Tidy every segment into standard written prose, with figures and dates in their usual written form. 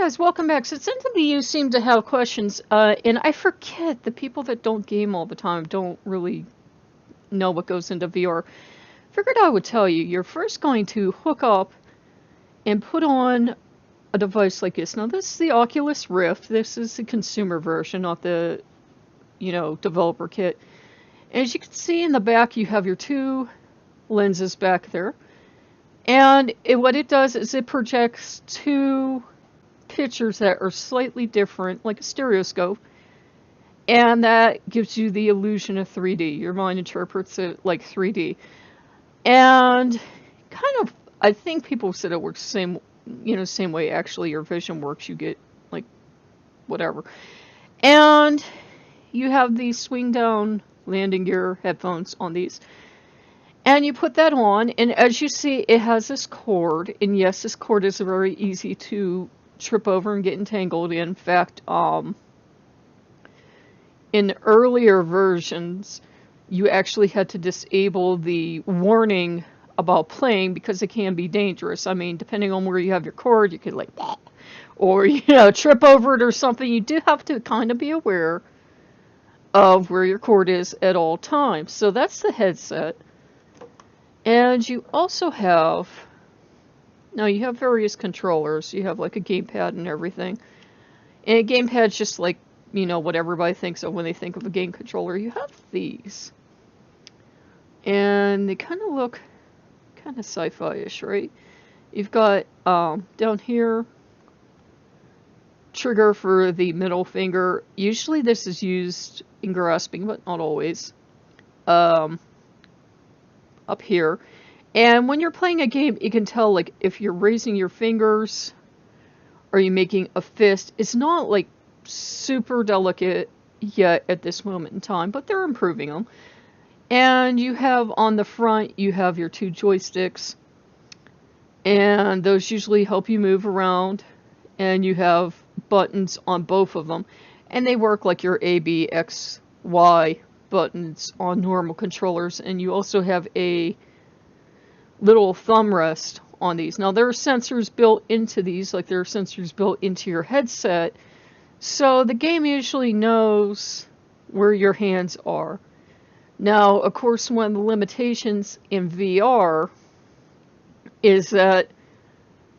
guys, welcome back. So it seems to be you seem to have questions, and I forget the people that don't game all the time don't really know what goes into VR. Figured I would tell you, you're first going to hook up and put on a device like this. Now this is the Oculus Rift. This is the consumer version, not the, developer kit. And as you can see in the back, you have your two lenses back there. And what it does is it projects two pictures that are slightly different, like a stereoscope, and that gives you the illusion of 3D. Your mind interprets it like 3D. And kind of, I think people said it works same way actually your vision works. You get, like, whatever. And you have these swing down landing gear headphones on these. And you put that on, and as you see, it has this cord, and yes, this cord is very easy to trip over and get entangled. In fact, in earlier versions, you actually had to disable the warning about playing because it can be dangerous. I mean, depending on where you have your cord, you could like, or trip over it or something. You do have to kind of be aware of where your cord is at all times. So that's the headset. And you also have, now you have various controllers. You have like a gamepad and everything. And a gamepad's just like, what everybody thinks of when they think of a game controller. You have these. And they kind of look kind of sci-fi-ish, right? You've got, down here, trigger for the middle finger. Usually this is used in grasping, but not always. Up here, and when you're playing a game, you can tell like if you're raising your fingers or you making a fist. It's not like super delicate yet at this moment in time, but they're improving them. And you have on the front, you have your two joysticks, and those usually help you move around, and you have buttons on both of them, and they work like your A, B, X, Y buttons on normal controllers. And you also have a little thumb rest on these. Now there are sensors built into these, like there are sensors built into your headset, so the game usually knows where your hands are. Now, of course, one of the limitations in VR is that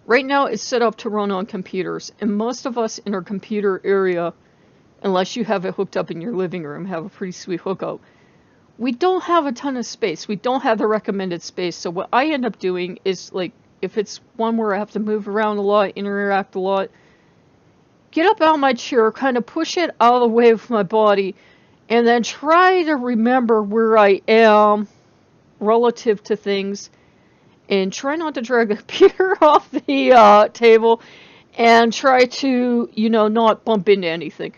right now it's set up to run on computers, and most of us in our computer area, unless you have it hooked up in your living room, have a pretty sweet hookup, we don't have a ton of space. We don't have the recommended space. So what I end up doing is, like, if it's one where I have to move around a lot, interact a lot, get up out of my chair, kind of push it out of the way of my body, and then try to remember where I am relative to things, and try not to drag the computer off the table, and try to, not bump into anything.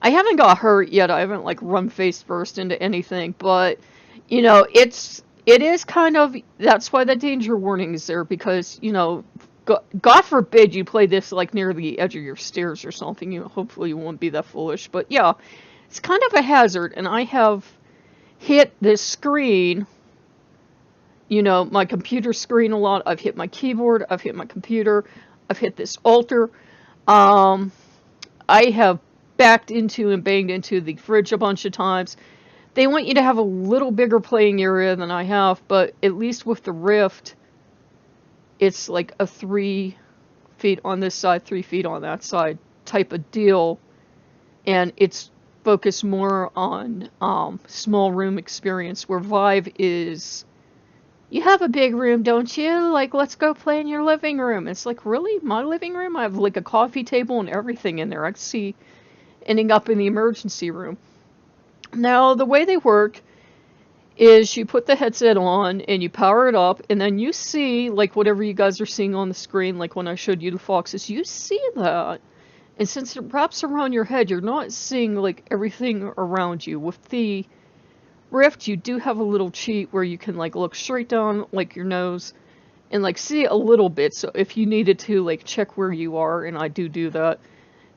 I haven't got hurt yet. I haven't like run face first into anything, but it is kind of, that's why the danger warning is there, because God forbid you play this like near the edge of your stairs or something. Hopefully you won't be that foolish, but yeah, it's kind of a hazard. And I have hit this screen, my computer screen a lot. I've hit my keyboard. I've hit my computer. I've hit this altar. I have backed into and banged into the fridge a bunch of times. They want you to have a little bigger playing area than I have, but at least with the Rift, it's like a 3 feet on this side, 3 feet on that side type of deal, and it's focused more on small room experience, where Vive is, you have a big room, don't you? Like, let's go play in your living room. It's like, really? My living room? I have like a coffee table and everything in there. I can see ending up in the emergency room. Now, the way they work is you put the headset on and you power it up, and then you see, like, whatever you guys are seeing on the screen, like when I showed you the foxes, you see that. And since it wraps around your head, you're not seeing, like, everything around you. With the Rift, you do have a little cheat where you can, like, look straight down, like, your nose, and, like, see a little bit. So if you needed to, like, check where you are, and I do that,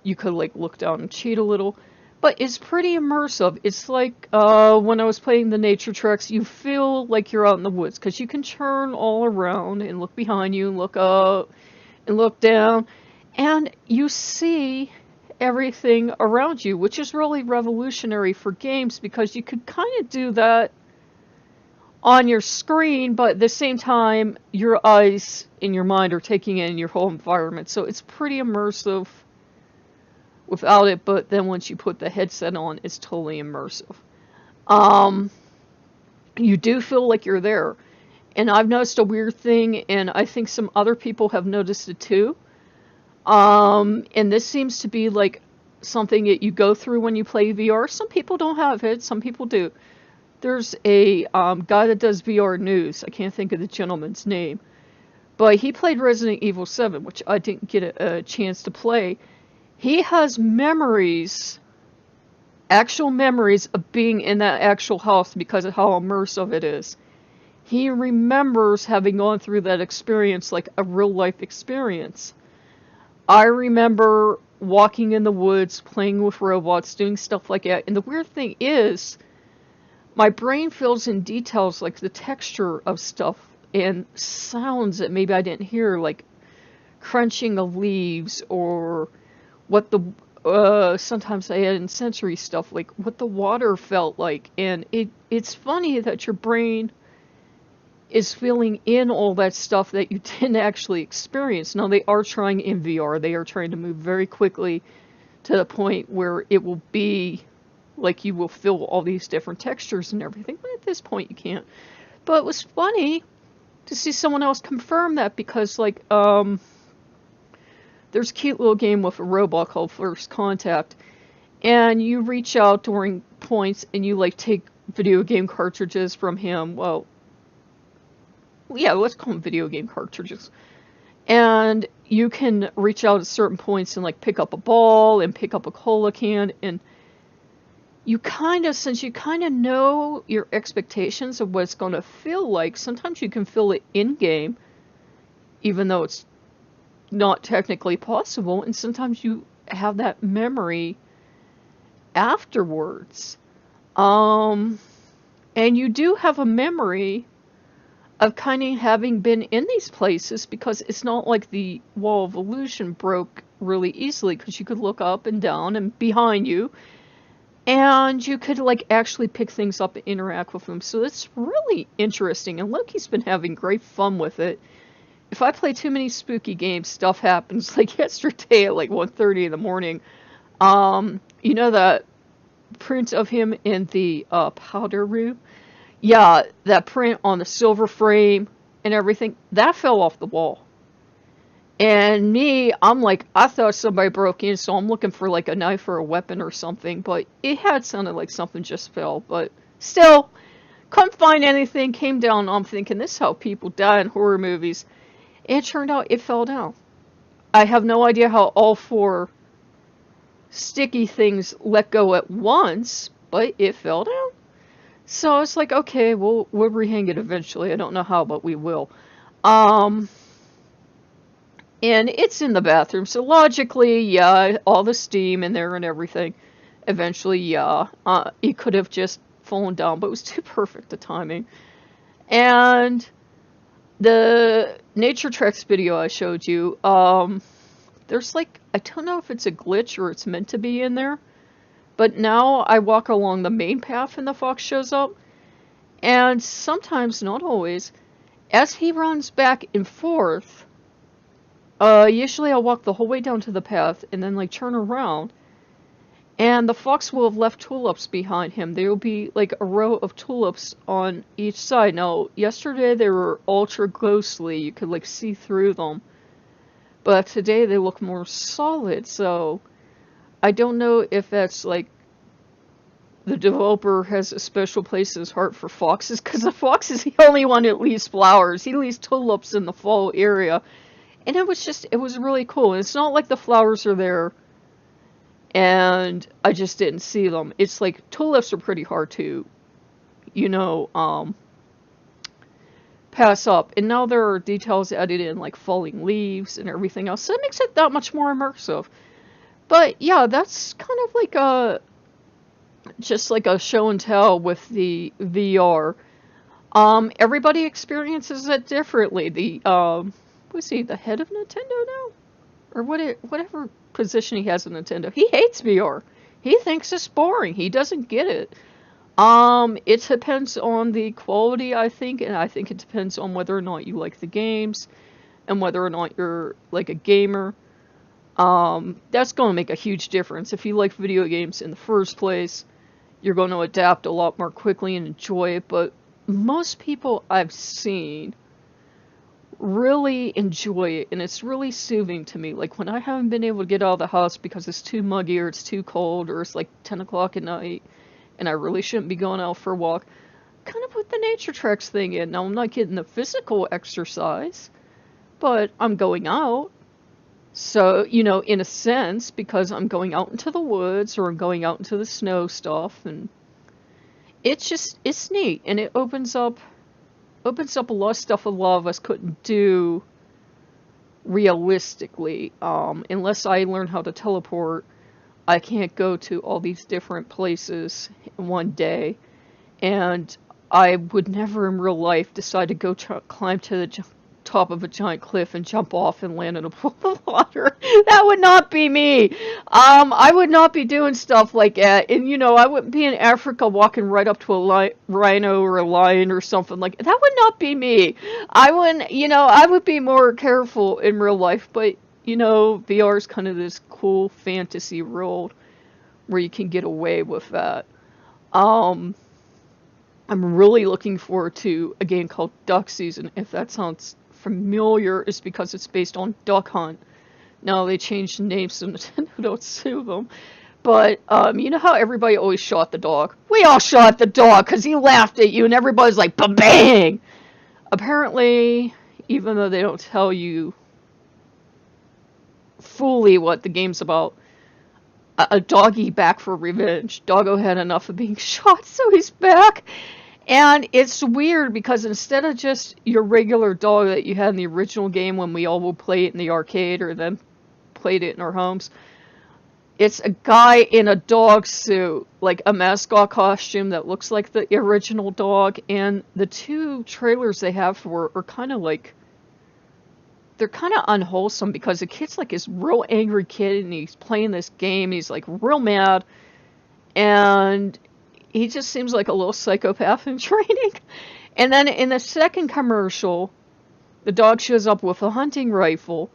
you could like look down and cheat a little, but it's pretty immersive. It's like when I was playing the nature treks, you feel like you're out in the woods because you can turn all around and look behind you and look up and look down, and you see everything around you, which is really revolutionary for games because you could kind of do that on your screen, but at the same time, your eyes and your mind are taking in your whole environment. So it's pretty immersive without it, but then once you put the headset on, it's totally immersive. Um, you do feel like you're there. And I've noticed a weird thing, and I think some other people have noticed it too. And this seems to be like something that you go through when you play VR. Some people don't have it, some people do. There's a guy that does VR news. I can't think of the gentleman's name. But he played Resident Evil 7, which I didn't get a chance to play. He has memories, actual memories of being in that actual house because of how immersive it is. He remembers having gone through that experience like a real life experience. I remember walking in the woods, playing with robots, doing stuff like that. And the weird thing is, my brain fills in details like the texture of stuff and sounds that maybe I didn't hear, like crunching of leaves or what the sometimes I add in sensory stuff, like what the water felt like. And it's funny that your brain is filling in all that stuff that you didn't actually experience. Now, they are trying in VR. They are trying to move very quickly to the point where it will be like you will feel all these different textures and everything. But at this point, you can't. But it was funny to see someone else confirm that because, like, there's a cute little game with a robot called First Contact. And you reach out during points and you, like, take video game cartridges from him. Well, yeah, let's call them video game cartridges. And you can reach out at certain points and like pick up a ball and pick up a cola can, and you kind of, since you kind of know your expectations of what it's going to feel like, sometimes you can feel it in game, even though it's not technically possible, and sometimes you have that memory afterwards. And you do have a memory of kind of having been in these places because it's not like the wall of illusion broke really easily because you could look up and down and behind you and you could like actually pick things up and interact with them. So it's really interesting, and Loki's been having great fun with it. If I play too many spooky games, stuff happens. Like yesterday at like 1:30 in the morning, you know that print of him in the powder room? Yeah, that print on the silver frame and everything, that fell off the wall. And me, I'm like, I thought somebody broke in, so I'm looking for like a knife or a weapon or something, but it had sounded like something just fell. But still, couldn't find anything, came down, I'm thinking, this is how people die in horror movies. And it turned out it fell down. I have no idea how all four sticky things let go at once, but it fell down. So it's like, okay, we'll rehang it eventually. I don't know how, but we will. And it's in the bathroom, so logically, yeah, all the steam in there and everything. Eventually, yeah, it could have just fallen down, but it was too perfect the timing. And the Nature Treks video I showed you, there's like, I don't know if it's a glitch or it's meant to be in there. But now I walk along the main path and the fox shows up. And sometimes, not always, as he runs back and forth, usually I'll walk the whole way down to the path and then like turn around. And the fox will have left tulips behind him. There will be like a row of tulips on each side. Now, yesterday they were ultra ghostly. You could like see through them. But today they look more solid, so I don't know if that's like the developer has a special place in his heart for foxes, because the fox is the only one that leaves flowers. He leaves tulips in the fall area. And it was really cool. And it's not like the flowers are there and I just didn't see them. It's like tulips are pretty hard to, pass up. And now there are details added in, like falling leaves and everything else. So it makes it that much more immersive. But yeah, that's kind of like just like a show and tell with the VR. Everybody experiences it differently. Was he the head of Nintendo now? or whatever position he has in Nintendo. He hates VR. He thinks it's boring. He doesn't get it. It depends on the quality, I think, and I think it depends on whether or not you like the games and whether or not you're like a gamer. That's going to make a huge difference. If you like video games in the first place, you're going to adapt a lot more quickly and enjoy it. But most people I've seen really enjoy it, and it's really soothing to me. Like when I haven't been able to get out of the house because it's too muggy or it's too cold or it's like 10 o'clock at night and I really shouldn't be going out for a walk, kind of put the nature tracks thing in. Now I'm not getting the physical exercise, but I'm going out. So, you know, in a sense, because I'm going out into the woods or I'm going out into the snow stuff, and it's neat, and it opens up a lot of stuff a lot of us couldn't do realistically. Unless I learn how to teleport, I can't go to all these different places in one day, and I would never in real life decide to go climb to the top of a giant cliff and jump off and land in a pool of water. That would not be me. I would not be doing stuff like that. And, you know, I wouldn't be in Africa walking right up to a rhino or a lion or something like that. That would not be me. I wouldn't, you know, I would be more careful in real life. But, you know, VR is kind of this cool fantasy world where you can get away with that. I'm really looking forward to a game called Duck Season, if that sounds familiar. Is because it's based on Duck Hunt. Now they changed the names so Nintendo don't sue them. But you know how everybody always shot the dog? We all shot the dog because he laughed at you and everybody's like, ba-bang! Apparently, even though they don't tell you fully what the game's about, a doggy back for revenge. Doggo had enough of being shot, so he's back. And it's weird because instead of just your regular dog that you had in the original game when we all would play it in the arcade or then played it in our homes, it's a guy in a dog suit, like a mascot costume that looks like the original dog. And the two trailers they have for it are kind of like, they're kind of unwholesome because the kid's like this real angry kid and he's playing this game. He's like real mad. And he just seems like a little psychopath in training. And then in the second commercial, the dog shows up with a hunting rifle,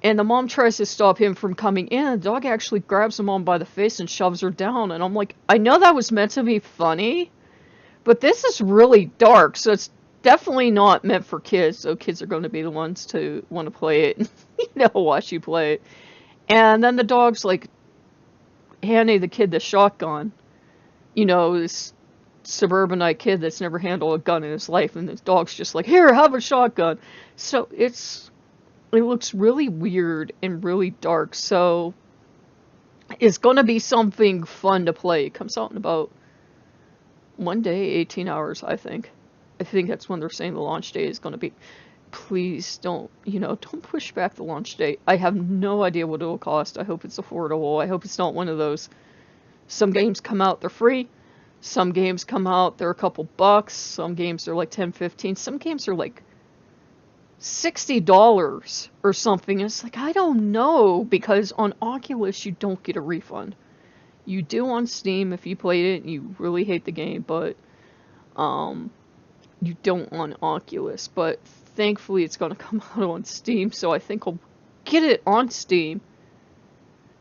and the mom tries to stop him from coming in. The dog actually grabs the mom by the face and shoves her down. And I'm like, I know that was meant to be funny, but this is really dark, so it's definitely not meant for kids. So kids are going to be the ones to want to play it and, you know, watch you play it. And then the dog's like handing the kid the shotgun. You know, this suburbanite kid that's never handled a gun in his life, and the dog's just like, here, have a shotgun. So it looks really weird and really dark. So it's going to be something fun to play. It comes out in about one day, 18 hours, I think. I think that's when they're saying the launch date is going to be. Please don't, you know, don't push back the launch date. I have no idea what it'll cost. I hope it's affordable. I hope it's not one of those. Some games come out, they're free. Some games come out, they're a couple bucks. Some games are like 10, 15. Some games are like $60 or something. It's like, I don't know, because on Oculus you don't get a refund. You do on Steam if you played it and you really hate the game, but you don't on Oculus. But thankfully it's going to come out on Steam, so I think I'll get it on Steam.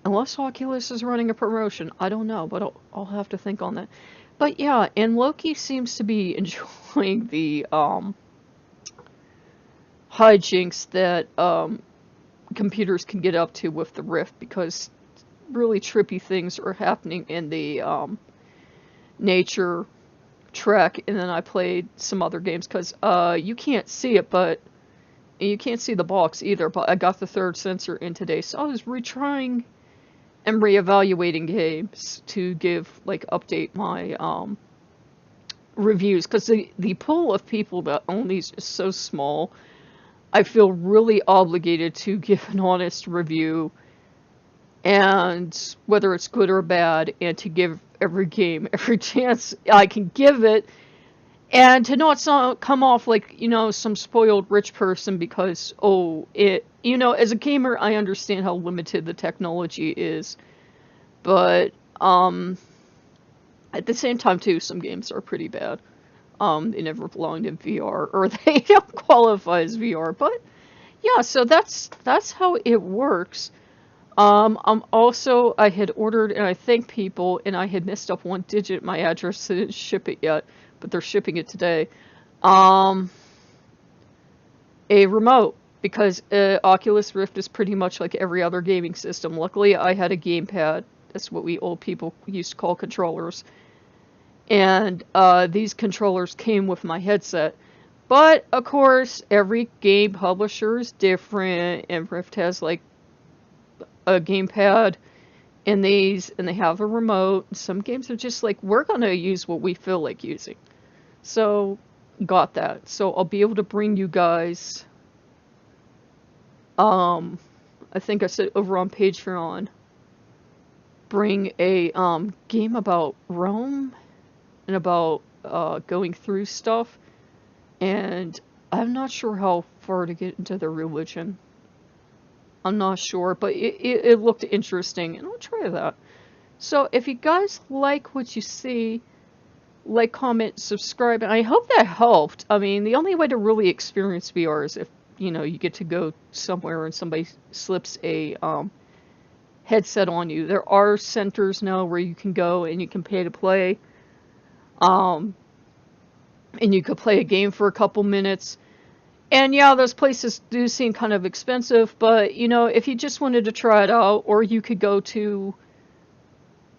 Unless Oculus is running a promotion. I don't know, but I'll have to think on that. But yeah, and Loki seems to be enjoying the hijinks that computers can get up to with the Rift, because really trippy things are happening in the nature track. And then I played some other games because you can't see it, but you can't see the box either. But I got the third sensor in today, so I was retrying and reevaluating games to give, like, update my reviews, because the pool of people that own these is so small. I feel really obligated to give an honest review, and whether it's good or bad, and to give every game every chance I can give it. And to not come off like, some spoiled rich person because, as a gamer, I understand how limited the technology is. But at the same time, too, some games are pretty bad. They never belonged in VR, or they don't qualify as VR. But yeah, so that's how it works. I had ordered, and I thank people, and I had messed up one digit. My address didn't ship it yet, but they're shipping it today. Um, a remote, because Oculus Rift is pretty much like every other gaming system. Luckily, I had a gamepad. That's what we old people used to call controllers. And these controllers came with my headset. But, of course, every game publisher is different, and Rift has, like, a gamepad and they have a remote. Some games are just like, we're gonna use what we feel like using. So got that. So I'll be able to bring you guys, I think I said over on Patreon, bring a game about Rome and about going through stuff. And I'm not sure how far to get into the religion. I'm not sure, but it looked interesting, and I'll try that. So if you guys like what you see, like, comment, subscribe, and I hope that helped. I mean, the only way to really experience VR is if, you get to go somewhere and somebody slips a headset on you. There are centers now where you can go and you can pay to play. And you could play a game for a couple minutes. And yeah, those places do seem kind of expensive, but if you just wanted to try it out, or you could go to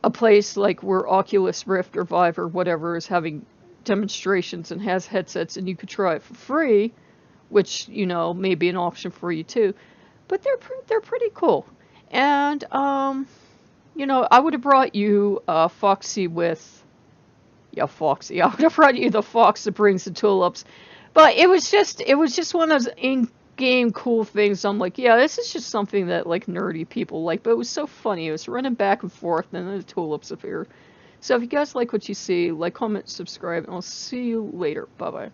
a place like where Oculus Rift or Vive or whatever is having demonstrations and has headsets, and you could try it for free, which may be an option for you too. But they're pretty cool. And I would have brought you Foxy with, yeah, Foxy. I would have brought you the fox that brings the tulips. But it was just one of those in-game cool things. I'm like, yeah, this is just something that like nerdy people like. But it was so funny. It was running back and forth, and then the tulips appeared. So if you guys like what you see, like, comment, subscribe, and I'll see you later. Bye bye.